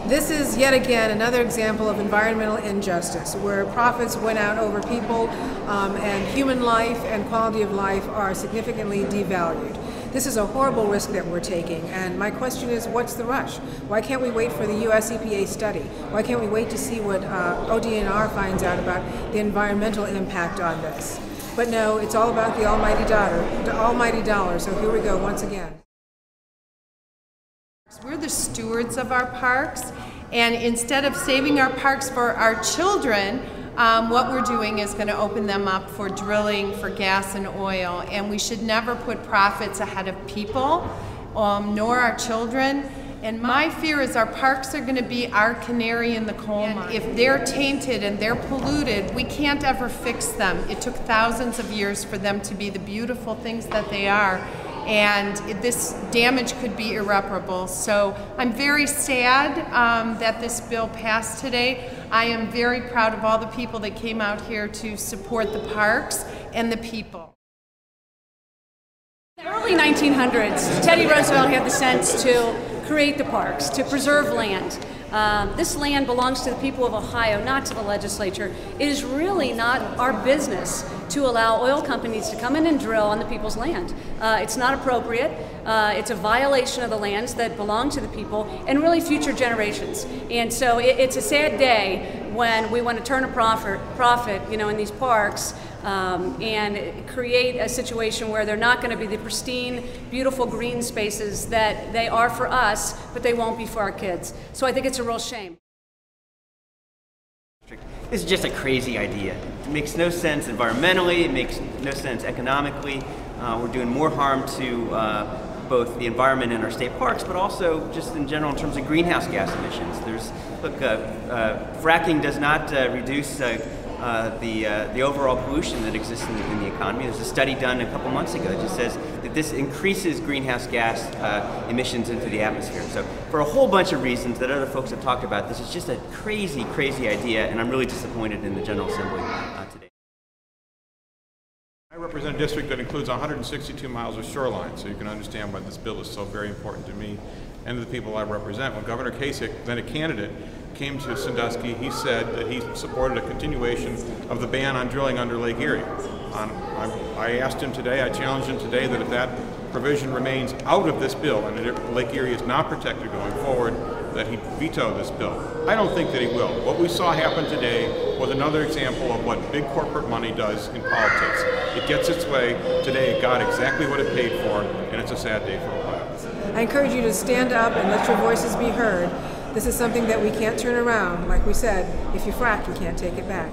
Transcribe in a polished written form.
This is yet again another example of environmental injustice, where profits win out over people and human life and quality of life are significantly devalued. This is a horrible risk that we're taking, and my question is, what's the rush? Why can't we wait for the US EPA study? Why can't we wait to see what ODNR finds out about the environmental impact on this? But no, it's all about the almighty dollar, so here we go once again. We're the stewards of our parks, and instead of saving our parks for our children, what we're doing is going to open them up for drilling for gas and oil, and we should never put profits ahead of people, nor our children. And my fear is our parks are going to be our canary in the coal mine. If they're tainted and they're polluted, we can't ever fix them. It took thousands of years for them to be the beautiful things that they are. And this damage could be irreparable. So I'm very sad that this bill passed today. I am very proud of all the people that came out here to support the parks and the people. In the early 1900s, Teddy Roosevelt had the sense to create the parks, to preserve land. This land belongs to the people of Ohio, not to the legislature. It is really not our business to allow oil companies to come in and drill on the people's land. It's not appropriate. It's a violation of the lands that belong to the people and really future generations. And so it's a sad day when we want to turn a profit, in these parks and create a situation where they're not going to be the pristine, beautiful green spaces that they are for us, but they won't be for our kids. So I think it's a real shame. This is just a crazy idea. It makes no sense environmentally, it makes no sense economically. We're doing more harm to both the environment in our state parks, but also just in general in terms of greenhouse gas emissions. Fracking does not reduce the overall pollution that exists in the economy. There's a study done a couple months ago that just says that this increases greenhouse gas emissions into the atmosphere. So for a whole bunch of reasons that other folks have talked about, this is just a crazy, crazy idea, and I'm really disappointed in the General Assembly today. I represent a district that includes 162 miles of shoreline, so you can understand why this bill is so very important to me and to the people I represent. When Governor Kasich, then a candidate, came to Sandusky, he said that he supported a continuation of the ban on drilling under Lake Erie. I asked him today, I challenged him today that if that provision remains out of this bill and if Lake Erie is not protected going forward, that he veto this bill. I don't think that he will. What we saw happen today was another example of what big corporate money does in politics. It gets its way. Today it got exactly what it paid for, and it's a sad day for Ohio. I encourage you to stand up and let your voices be heard. This is something that we can't turn around. Like we said, if you frack, you can't take it back.